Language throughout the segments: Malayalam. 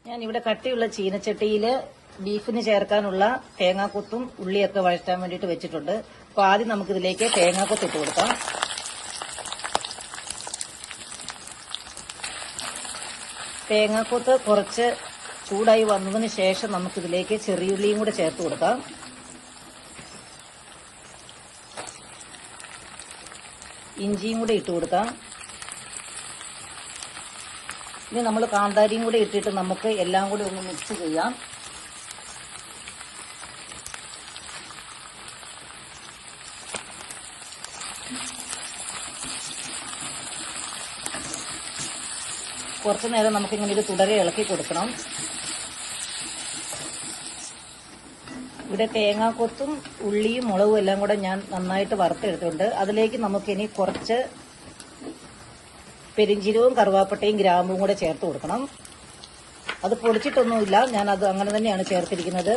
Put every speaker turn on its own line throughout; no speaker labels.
ഞാൻ ഇവിടെ കട്ടിയുള്ള ചീനച്ചട്ടിയിൽ ബീഫിന് ചേർക്കാനുള്ള തേങ്ങാക്കൊത്തും ഉള്ളിയൊക്കെ വഴറ്റാൻ വേണ്ടിയിട്ട് വെച്ചിട്ടുണ്ട്. അപ്പോൾ ആദ്യം നമുക്കിതിലേക്ക് തേങ്ങാക്കൊത്ത് ഇട്ട് കൊടുക്കാം. തേങ്ങാക്കൊത്ത് കുറച്ച് ചൂടായി വന്നതിന് ശേഷം നമുക്കിതിലേക്ക് ചെറിയുള്ളിയും കൂടെ ചേർത്ത് കൊടുക്കാം. ഇഞ്ചിയും കൂടെ ഇട്ട് കൊടുക്കാം. ഇനി നമ്മൾ കാന്താരിയും കൂടെ ഇട്ടിട്ട് നമുക്ക് എല്ലാം കൂടി ഒന്ന് മിക്സ് ചെയ്യാം. കുറച്ചു നേരം നമുക്കിങ്ങനെ ഒരു തുടരെ ഇളക്കി കൊടുക്കണം. ഇവിടെ തേങ്ങാക്കൊത്തും ഉള്ളിയും മുളകും എല്ലാം കൂടെ ഞാൻ നന്നായിട്ട് വറുത്തെടുത്തിട്ടുണ്ട്. അതിലേക്ക് നമുക്കിനി കുറച്ച് പെരിഞ്ചീരകവും കറുവാപ്പട്ടയും ഗ്രാമ്പും കൂടെ ചേർത്ത് കൊടുക്കണം. അത് പൊടിച്ചിട്ടൊന്നുമില്ല, ഞാനത് അങ്ങനെ തന്നെയാണ് ചേർത്തിരിക്കുന്നത്.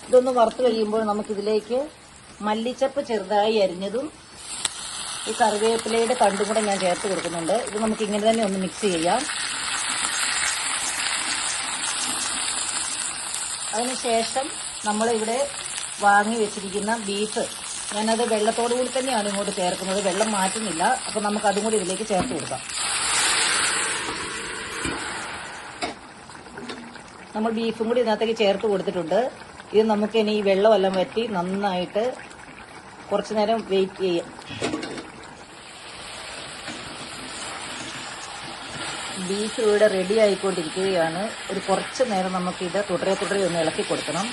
ഇതൊന്ന് വറുത്ത് കഴിയുമ്പോൾ നമുക്കിതിലേക്ക് മല്ലിച്ചപ്പ് ചെറുതായി അരിഞ്ഞതും ഈ കറിവേപ്പിലയുടെ തണ്ടും കൂടെ ഞാൻ ചേർത്ത് കൊടുക്കുന്നുണ്ട്. ഇത് നമുക്ക് ഇങ്ങനെ തന്നെ ഒന്ന് മിക്സ് ചെയ്യാം. അതിനുശേഷം നമ്മളിവിടെ വാങ്ങി വെച്ചിരിക്കുന്ന ബീഫ്, ഞാനത് വെള്ളത്തോടു കൂടി തന്നെയാണ് ഇങ്ങോട്ട് ചേർക്കുന്നത്, വെള്ളം മാറ്റുന്നില്ല. അപ്പം നമുക്ക് അതും കൂടി ഇതിലേക്ക് ചേർത്ത് കൊടുക്കാം. നമ്മൾ ബീഫും കൂടി ഇതിനകത്തേക്ക് ചേർത്ത് കൊടുത്തിട്ടുണ്ട്. ഇത് നമുക്ക് ഇനി ഈ വെള്ളമെല്ലാം വറ്റി നന്നായിട്ട് കുറച്ചു നേരം വെയിറ്റ് ചെയ്യാം. ബീഫ് ഇവിടെ റെഡി ആയിക്കൊണ്ടിരിക്കുകയാണ്. ഒരു കുറച്ച് നേരം നമുക്കിത് തുടരെ ഒന്ന് ഇളക്കി കൊടുക്കണം.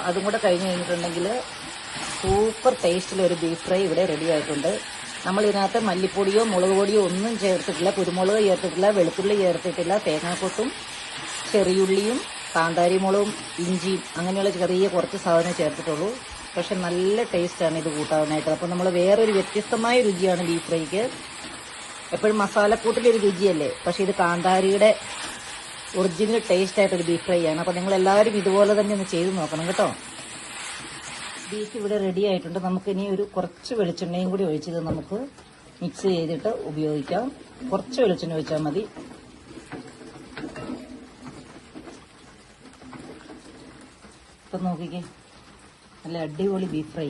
അതും കൂടെ കഴിഞ്ഞ് കഴിഞ്ഞിട്ടുണ്ടെങ്കിൽ സൂപ്പർ ടേസ്റ്റിലൊരു ബീഫ് ഫ്രൈ ഇവിടെ റെഡി ആയിട്ടുണ്ട്. നമ്മൾ ഇതിനകത്ത് മല്ലിപ്പൊടിയോ മുളക് പൊടിയോ ഒന്നും ചേർത്തിട്ടില്ല, കുരുമുളക് ചേർത്തിട്ടില്ല, വെളുത്തുള്ളി ചേർത്തിട്ടില്ല, തേങ്ങാക്കൊത്തും ചെറിയുള്ളിയും കാന്താരി മുളകും ഇഞ്ചിയും അങ്ങനെയുള്ള ചെറിയ കുറച്ച് സാധനം ചേർത്തിട്ടുള്ളൂ. പക്ഷെ നല്ല ടേസ്റ്റാണ് ഇത് കൂട്ടാനായിട്ട്. അപ്പോൾ നമ്മൾ വേറൊരു വ്യത്യസ്തമായ രുചിയാണ് ബീഫ് ഫ്രൈക്ക്. എപ്പോഴും മസാലക്കൂട്ടിലൊരു രുചിയല്ലേ, പക്ഷെ ഇത് കാന്താരിയുടെ ഒറിജിനൽ ടേസ്റ്റ് ആയിട്ടൊരു ബീഫ് ഫ്രൈ ആണ്. അപ്പോൾ നിങ്ങളെല്ലാവരും ഇതുപോലെ തന്നെ ഒന്ന് ചെയ്ത് നോക്കണം കേട്ടോ. ബീഫ് ഇവിടെ റെഡി ആയിട്ടുണ്ട്. നമുക്കിനി ഒരു കുറച്ച് വെളിച്ചെണ്ണയും കൂടി ഒഴിച്ചത് നമുക്ക് മിക്സ് ചെയ്തിട്ട് ഉപയോഗിക്കാം. കുറച്ച് വെളിച്ചെണ്ണ ഒഴിച്ചാൽ മതി. ഇപ്പം നോക്കിക്കേ, നല്ല അടിപൊളി ബീഫ് ഫ്രൈ.